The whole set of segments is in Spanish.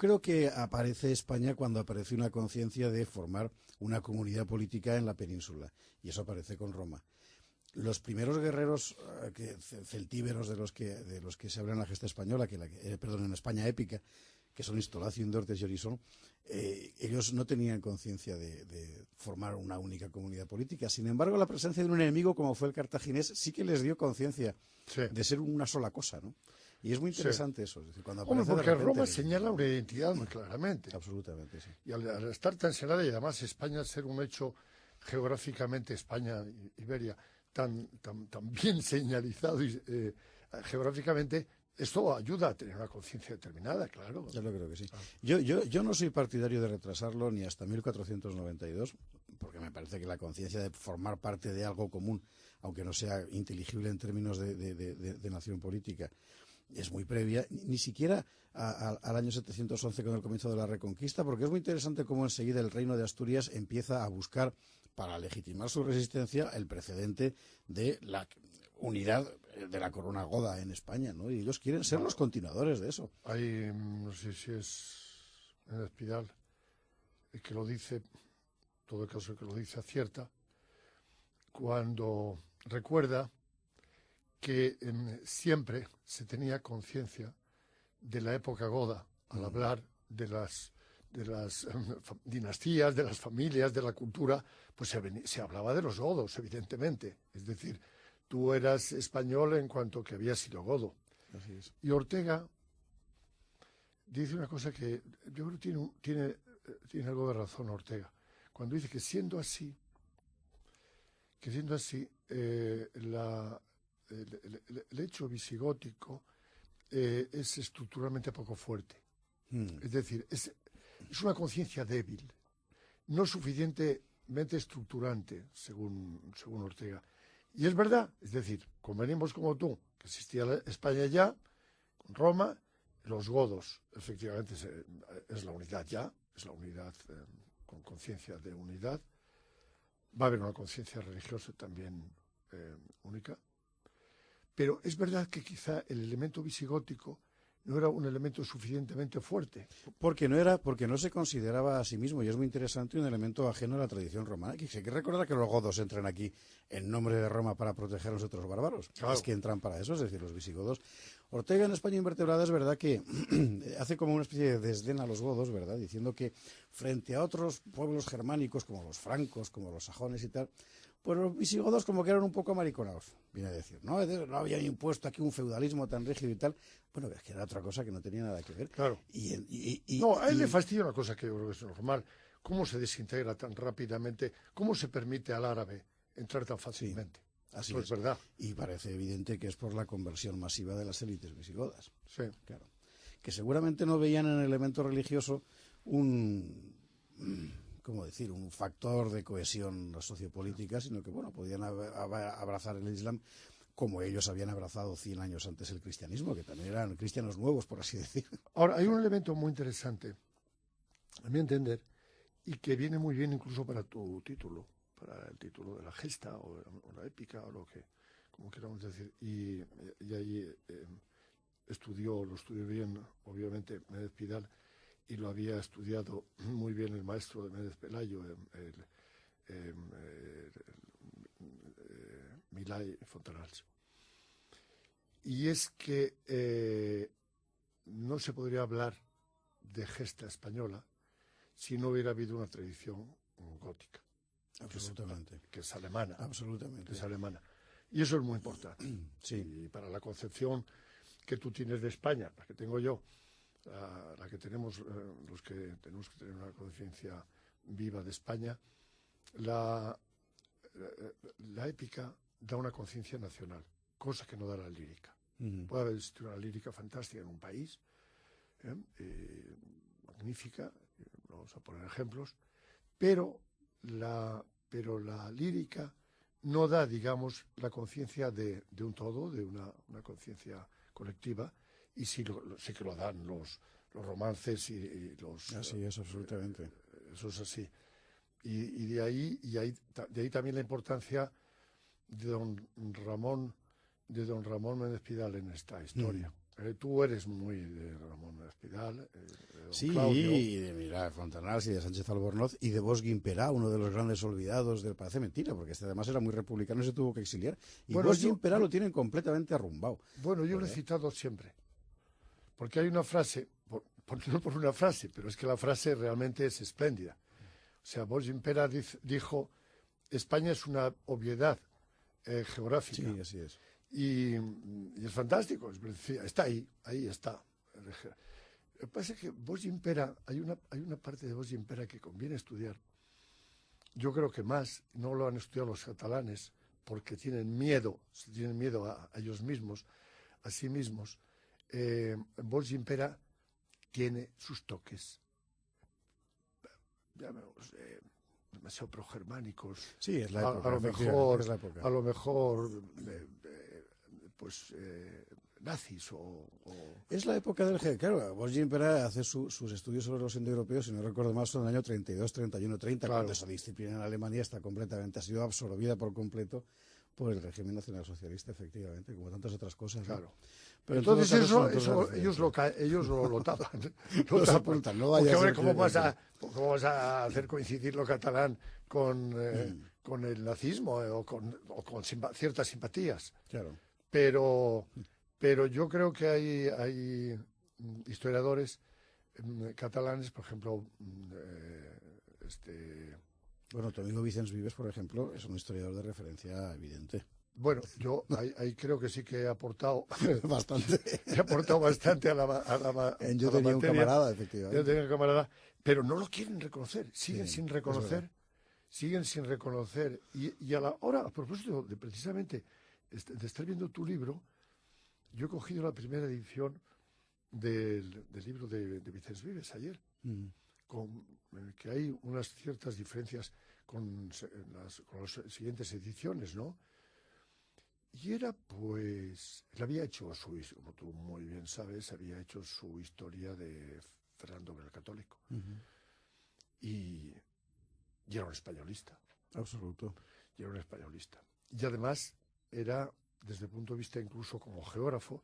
creo que aparece España cuando aparece una conciencia de formar una comunidad política en la península, y eso aparece con Roma. Los primeros guerreros celtíberos de los que se habla en la gesta española, perdón, en España épica, que son Istolacio, Indortes y Orisón, ellos no tenían conciencia de formar una única comunidad política. Sin embargo, la presencia de un enemigo como fue el cartaginés sí que les dio conciencia de ser una sola cosa, ¿no? Y es muy interesante eso. Es decir, cuando aparece porque de repente, Roma señala una identidad muy claramente. Absolutamente, sí. Y al estar tan señalada, y además España ser un hecho geográficamente, España, Iberia, tan bien señalizado geográficamente, esto ayuda a tener una conciencia determinada, claro. Yo lo creo que sí. Yo no soy partidario de retrasarlo ni hasta 1492, porque me parece que la conciencia de formar parte de algo común, aunque no sea inteligible en términos de nación política, es muy previa, ni siquiera al año 711 con el comienzo de la Reconquista, porque es muy interesante cómo enseguida el reino de Asturias empieza a buscar, para legitimar su resistencia, el precedente de la unidad de la corona goda en España, ¿no? Y ellos quieren ser los continuadores de eso. Hay, no sé si es Méndez Pidal, el que lo dice, en todo caso el que lo dice acierta, cuando recuerda que siempre se tenía conciencia de la época goda al hablar de las dinastías, de las familias, de la cultura, pues se hablaba de los godos, evidentemente. Es decir, tú eras español en cuanto que habías sido godo. Así es. Y Ortega dice una cosa que yo creo que tiene algo de razón Ortega, cuando dice que siendo así, el hecho visigótico es estructuralmente poco fuerte. Es decir, es una conciencia débil, no suficientemente estructurante, según Ortega. Y es verdad, es decir, convenimos como tú, que existía España ya, con Roma, los godos, efectivamente, es la unidad ya, es la unidad con conciencia de unidad. Va a haber una conciencia religiosa también única. Pero es verdad que quizá el elemento visigótico no era un elemento suficientemente fuerte. Porque no se consideraba a sí mismo, y es muy interesante, un elemento ajeno a la tradición romana. Que hay que recordar que los godos entran aquí en nombre de Roma para proteger a los otros bárbaros. Claro. Es que entran para eso, es decir, los visigodos. Ortega en España Invertebrada es verdad que hace como una especie de desdén a los godos, ¿verdad? Diciendo que frente a otros pueblos germánicos como los francos, como los sajones y tal, pues los visigodos como que eran un poco amariconados, viene a decir, ¿no? No habían impuesto aquí un feudalismo tan rígido y tal. Bueno, es que era otra cosa que no tenía nada que ver. Claro. No, a él le fastidia una cosa que yo creo que es normal. ¿Cómo se desintegra tan rápidamente? ¿Cómo se permite al árabe entrar tan fácilmente? Sí, así es verdad. Y parece evidente que es por la conversión masiva de las élites visigodas. Sí. Claro. Que seguramente no veían en el elemento religioso ¿cómo decir?, un factor de cohesión sociopolítica, sino que, bueno, podían abrazar el Islam como ellos habían abrazado 100 años antes el cristianismo, que también eran cristianos nuevos, por así decir. Ahora, hay un elemento muy interesante, a mi entender, y que viene muy bien incluso para tu título, para el título de la gesta o la épica, o lo que, como queramos decir, y ahí lo estudió bien, obviamente, Méndez Pidal, y lo había estudiado muy bien el maestro de Méndez Pelayo, Milay Fontanals. Y es que no se podría hablar de gesta española si no hubiera habido una tradición gótica. Absolutamente. Que es alemana. Absolutamente. Que es alemana. Y eso es muy importante. Sí. Y para la concepción que tú tienes de España, la que tengo yo, la que tenemos los que tenemos que tener una conciencia viva de España, la épica da una conciencia nacional, cosa que no da la lírica. Puede haber una lírica fantástica en un país, magnífica, vamos a poner ejemplos, pero la lírica no da, digamos, la conciencia de un todo, de una conciencia colectiva, y sí que lo dan los romances y los... Así es, absolutamente. Eso es así. Y de ahí también la importancia de don Ramón Méndez Pidal en esta historia. Tú eres muy de Ramón Espiral, de don Sí, Claudio. y de Mira Fontanals y de Sánchez Albornoz y de Bosch Guimperá, uno de los grandes olvidados del Parece Mentira, porque este además era muy republicano y se tuvo que exiliar. Y Bueno, Bosch Guimperá lo tienen completamente arrumbado. Bueno, yo lo he citado siempre, porque hay una frase, no por una frase, pero es que la frase realmente es espléndida. O sea, Bosch Guimperá dijo, España es una obviedad geográfica. Sí, así es. Y es fantástico, está ahí está. Lo que pasa es que Bosch Guimperá, hay una parte de Bosch Guimperá que conviene estudiar. Yo creo que más no lo han estudiado los catalanes porque tienen miedo a ellos mismos, a sí mismos. Bosch Guimperá tiene sus toques, demasiado progermánicos. Sí, es la época. A lo mejor nazis o... Es la época del G. Claro, Bosch Guimperá hace sus estudios sobre los indoeuropeos, si no recuerdo mal, son en el año 32, 31, 30, Claro. cuando esa disciplina en Alemania ha sido absorbida por completo por el régimen nacionalsocialista, efectivamente, como tantas otras cosas. Claro. ¿no? Pero entonces ellos lo lo tapan. Lo apuntan, no vaya porque, a ser hombre, ¿cómo vas a hacer coincidir lo catalán con el nazismo o con ciertas simpatías? Claro. Pero yo creo que hay historiadores catalanes, por ejemplo, Bueno, tu amigo Vicens Vives, por ejemplo, es un historiador de referencia evidente. Bueno, yo ahí creo que sí que he aportado bastante. He aportado bastante a la Yo tenía un camarada, efectivamente. Yo tenía un camarada, pero no lo quieren reconocer, siguen sin reconocer. Y a la hora, a propósito de precisamente de estar viendo tu libro, yo he cogido la primera edición del libro de Vicens Vives ayer, que hay unas ciertas diferencias con las siguientes ediciones, ¿no? Y era, pues, él había hecho como tú muy bien sabes, había hecho su historia de Fernando el Católico. Y era un españolista. Absoluto. Y era un españolista. Y además era, desde el punto de vista incluso como geógrafo,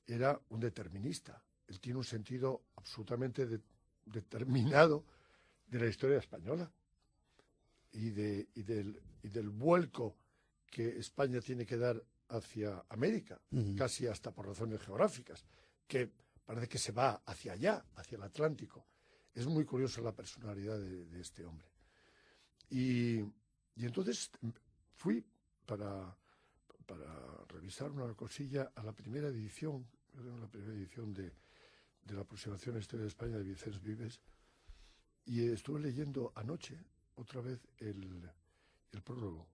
era un determinista. Él tiene un sentido absolutamente determinado de la historia española y del vuelco que España tiene que dar hacia América, casi hasta por razones geográficas, que parece que se va hacia allá, hacia el Atlántico. Es muy curiosa la personalidad de este hombre. Y entonces fui para revisar una cosilla a la primera edición de la aproximación a la historia de España de Vicens Vives, y estuve leyendo anoche otra vez el prólogo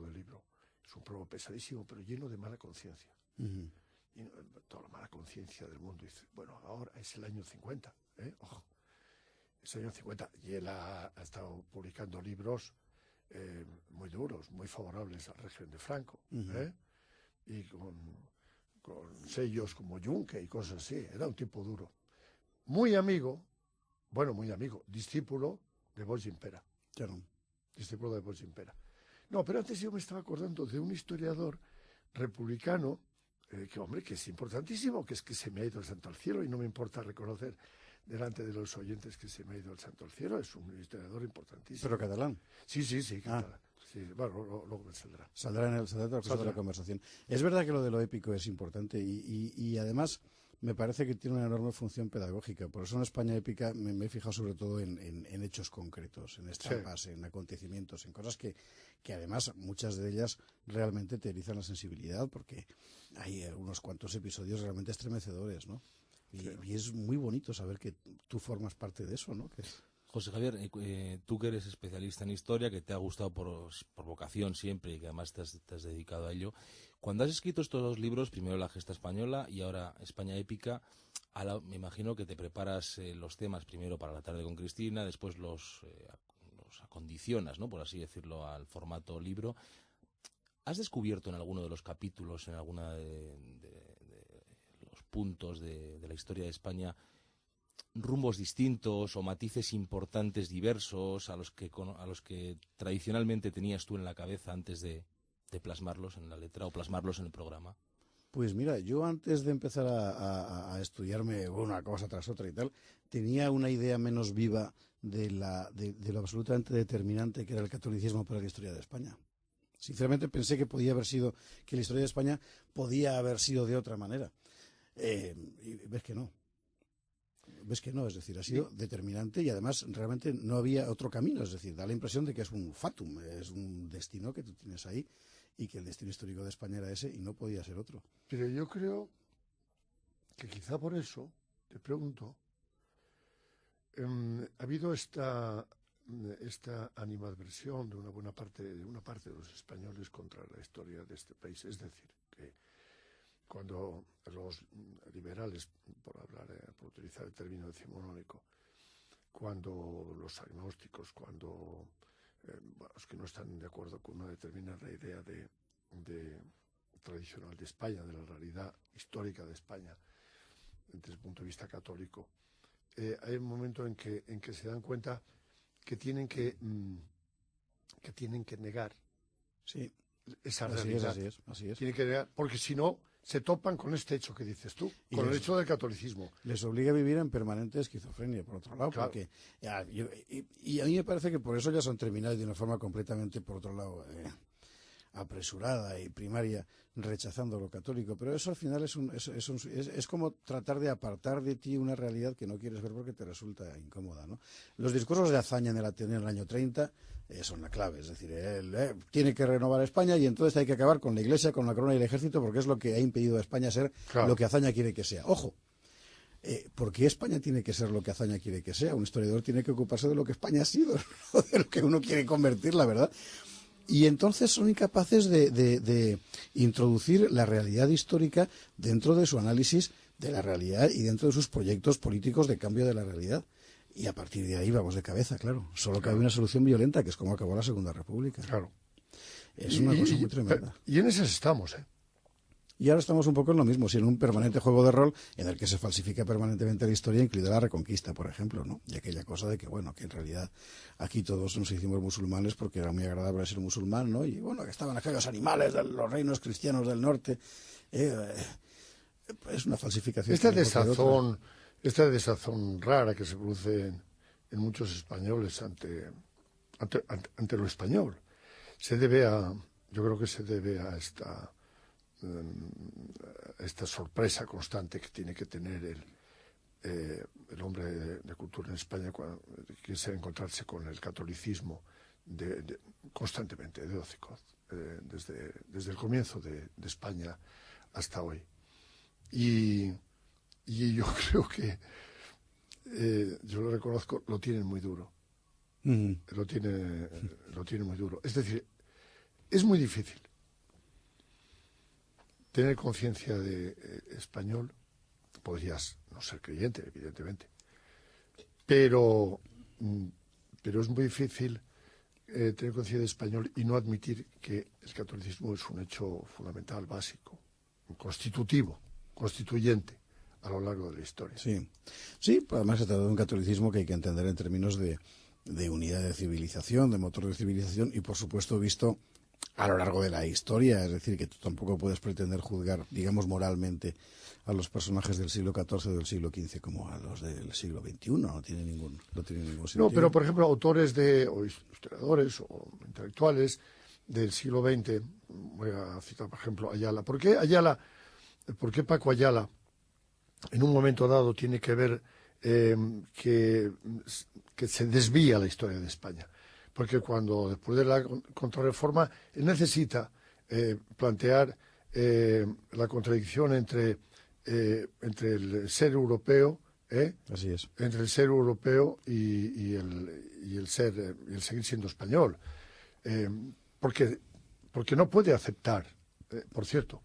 del libro. Es un prólogo pesadísimo, pero lleno de mala conciencia. Toda la mala conciencia del mundo. Dice, bueno, ahora es el año 50, ojo, es el año 50, y él ha estado publicando libros muy duros, muy favorables al régimen de Franco, y con sellos como Junque y cosas así. Era un tipo duro. Muy amigo, discípulo de Bosch Guimperá. Claro. Discípulo de Bosch Guimperá. No, pero antes yo me estaba acordando de un historiador republicano, que es importantísimo, que es que se me ha ido el santo al cielo, y no me importa reconocer delante de los oyentes que se me ha ido el santo al cielo. Es un historiador importantísimo. ¿Pero catalán? Sí, catalán. Sí, bueno, luego me saldrá. Saldrá en la conversación. Es verdad que lo de lo épico es importante y además me parece que tiene una enorme función pedagógica. Por eso en España épica me he fijado sobre todo en hechos concretos, en estampas, en acontecimientos, en cosas que además muchas de ellas realmente te erizan la sensibilidad, porque hay unos cuantos episodios realmente estremecedores, ¿no? Y es muy bonito saber que tú formas parte de eso, ¿no? José Javier, tú que eres especialista en historia, que te ha gustado por vocación siempre y que además te has dedicado a ello, cuando has escrito estos dos libros, primero La Gesta Española y ahora España Épica, me imagino que te preparas los temas primero para La Tarde con Cristina, después los acondicionas, ¿no?, por así decirlo, al formato libro. ¿Has descubierto en alguno de los capítulos, en alguna de los puntos de la historia de España, rumbos distintos o matices importantes diversos a los que tradicionalmente tenías tú en la cabeza antes de plasmarlos en la letra o plasmarlos en el programa? Pues mira, yo antes de empezar a estudiarme una cosa tras otra y tal, tenía una idea menos viva de lo absolutamente determinante que era el catolicismo para la historia de España. Sinceramente pensé que que la historia de España podía haber sido de otra manera. Y ves que no. Ves que no, es decir, ha sido determinante y además realmente no había otro camino, es decir, da la impresión de que es un fatum, es un destino que tú tienes ahí y que el destino histórico de España era ese y no podía ser otro. Pero yo creo que quizá por eso, te pregunto, ha habido esta animadversión de una parte de los españoles contra la historia de este país. Es decir, que cuando los liberales, por utilizar el término decimonónico, cuando los agnósticos, cuando los que no están de acuerdo con una determinada idea de tradicional de España, de la realidad histórica de España, desde el punto de vista católico, hay un momento en que se dan cuenta que tienen que negar esa realidad. Así es. Tienen que negar, porque si no, se topan con este hecho que dices tú, con el hecho del catolicismo. Les obliga a vivir en permanente esquizofrenia, por otro lado, claro. Porque y a mí me parece que por eso ya son terminales de una forma completamente, por otro lado, apresurada y primaria, rechazando lo católico, pero eso al final es como tratar de apartar de ti una realidad que no quieres ver porque te resulta incómoda, ¿no? Los discursos de Azaña en el año 30 son la clave, es decir, él tiene que renovar España y entonces hay que acabar con la Iglesia, con la corona y el ejército porque es lo que ha impedido a España ser lo que Azaña quiere que sea. ¡Ojo! ¿Por qué España tiene que ser lo que Azaña quiere que sea? Un historiador tiene que ocuparse de lo que España ha sido, no de lo que uno quiere convertir, la verdad. Y entonces son incapaces de introducir la realidad histórica dentro de su análisis de la realidad y dentro de sus proyectos políticos de cambio de la realidad. Y a partir de ahí vamos de cabeza, claro. Solo cabe una solución violenta, que es como acabó la Segunda República. Claro. Es una cosa muy tremenda. Y en esas estamos, ¿eh? Y ahora estamos un poco en lo mismo, en un permanente juego de rol en el que se falsifica permanentemente la historia, incluida la Reconquista, por ejemplo, ¿no? Y aquella cosa de que, bueno, que en realidad aquí todos nos hicimos musulmanes porque era muy agradable ser musulmán, ¿no? Y, bueno, que estaban aquellos animales de los reinos cristianos del norte. Es una falsificación. Esta desazón rara que se produce en muchos españoles ante lo español, yo creo que se debe a esta sorpresa constante que tiene que tener el hombre de cultura en España cuando quiere encontrarse con el catolicismo constantemente, de hocico, desde el comienzo de España hasta hoy. Y yo creo que, yo lo reconozco, lo tienen muy duro. Lo tienen muy duro. Es decir, es muy difícil tener conciencia de español. Podrías no ser creyente, evidentemente, pero es muy difícil tener conciencia de español y no admitir que el catolicismo es un hecho fundamental, básico, constituyente a lo largo de la historia. Sí, además se trata de un catolicismo que hay que entender en términos de unidad de civilización, de motor de civilización y, por supuesto, visto a lo largo de la historia, es decir, que tú tampoco puedes pretender juzgar, digamos, moralmente a los personajes del siglo XIV o del siglo XV como a los del siglo XXI, no tiene ningún sentido. No, pero, por ejemplo, autores o historiadores o intelectuales del siglo XX, voy a citar, por ejemplo, Ayala. ¿Por qué Paco Ayala, en un momento dado, tiene que ver que se desvía la historia de España? Porque después de la Contrarreforma, él necesita plantear la contradicción entre el ser europeo, Así es, entre el ser europeo y el seguir siendo español, porque no puede aceptar, por cierto,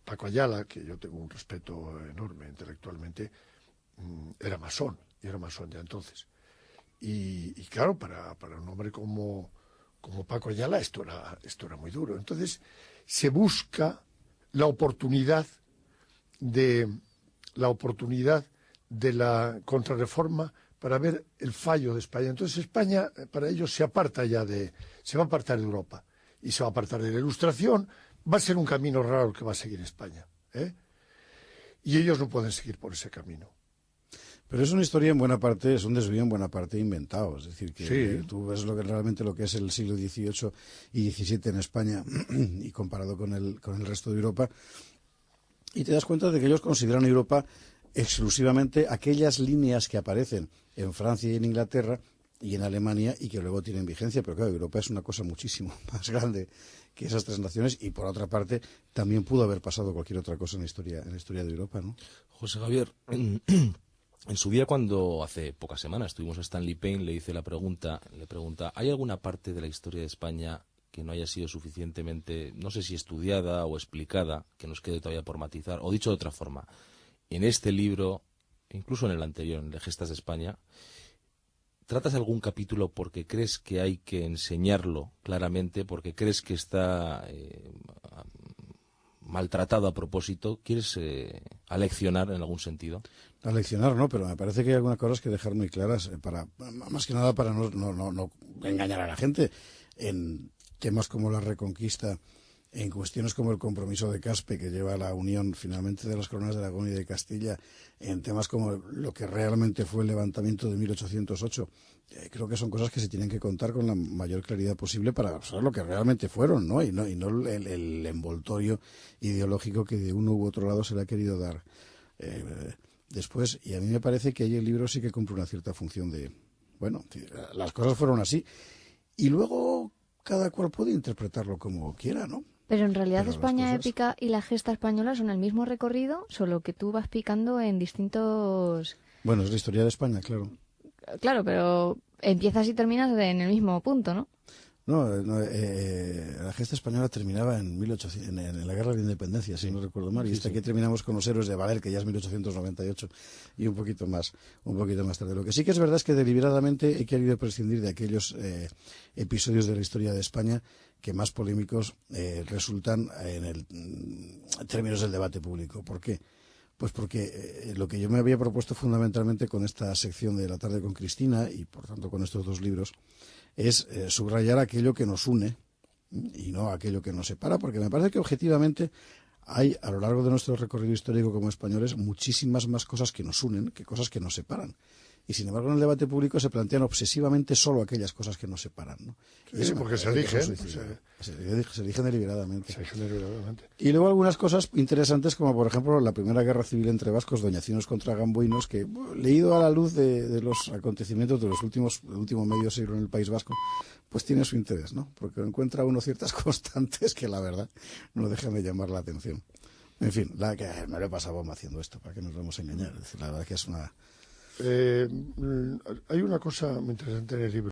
Paco Ayala, que yo tengo un respeto enorme intelectualmente, era masón ya entonces. Y claro, para un hombre como Paco Ayala esto era muy duro. Entonces se busca la oportunidad de la Contrarreforma para ver el fallo de España. Entonces España, para ellos, se va a apartar de Europa y se va a apartar de la Ilustración. Va a ser un camino raro el que va a seguir España, ¿eh? Y ellos no pueden seguir por ese camino. Pero es una historia en buena parte, es un desvío en buena parte inventado. Es decir, que Sí. tú ves realmente lo que es el siglo XVIII y XVII en España y comparado con el resto de Europa, y te das cuenta de que ellos consideran Europa exclusivamente aquellas líneas que aparecen en Francia y en Inglaterra y en Alemania y que luego tienen vigencia. Pero claro, Europa es una cosa muchísimo más grande que esas tres naciones, y por otra parte también pudo haber pasado cualquier otra cosa en la historia de Europa, ¿no? José Javier, en su día, cuando hace pocas semanas estuvimos a Stanley Payne, le pregunta, ¿hay alguna parte de la historia de España que no haya sido suficientemente, no sé si estudiada o explicada, que nos quede todavía por matizar? O dicho de otra forma, en este libro, incluso en el anterior, en de Gestas de España, ¿tratas algún capítulo porque crees que hay que enseñarlo claramente, porque crees que está maltratado a propósito? ¿Quieres aleccionar en algún sentido? Aleccionar no, pero me parece que hay algunas cosas que dejar muy claras, más que nada para no engañar a la gente en temas como la Reconquista, en cuestiones como el compromiso de Caspe, que lleva a la unión finalmente de las coronas de Aragón y de Castilla, en temas como lo que realmente fue el levantamiento de 1808. Creo que son cosas que se tienen que contar con la mayor claridad posible para saber lo que realmente fueron, ¿no? Y no el envoltorio ideológico que de uno u otro lado se le ha querido dar después. Y a mí me parece que ahí el libro sí que cumple una cierta función de, bueno, las cosas fueron así. Y luego cada cual puede interpretarlo como quiera, ¿no? Pero en realidad Pero España las cosas... épica y la gesta española son el mismo recorrido, solo que tú vas picando en distintos... Bueno, es la historia de España, claro. Claro, pero empiezas y terminas en el mismo punto, ¿no? La gesta española terminaba en 1800, en la Guerra de la Independencia, si no recuerdo mal, y hasta aquí terminamos con los héroes de Valer, que ya es 1898, y un poquito más tarde. Lo que sí que es verdad es que deliberadamente he querido prescindir de aquellos episodios de la historia de España que más polémicos resultan en términos del debate público. ¿Por qué? Pues porque lo que yo me había propuesto fundamentalmente con esta sección de La tarde con Cristina, y por tanto con estos dos libros, es subrayar aquello que nos une y no aquello que nos separa, porque me parece que objetivamente hay a lo largo de nuestro recorrido histórico como españoles muchísimas más cosas que nos unen que cosas que nos separan. Y sin embargo en el debate público se plantean obsesivamente solo aquellas cosas que nos separan, ¿no? Sí, porque se eligen. Se eligen deliberadamente. Se eligen deliberadamente. Y luego algunas cosas interesantes, como por ejemplo la primera guerra civil entre vascos, doñacinos contra gamboinos, que leído a la luz de los acontecimientos del último medio siglo en el País Vasco, pues tiene su interés, ¿no? Porque encuentra uno ciertas constantes que la verdad no dejan de llamar la atención. En fin, que me lo he pasado bomba haciendo esto, para que nos vamos a engañar. Es decir, la verdad que es una... hay una cosa muy interesante en el libro.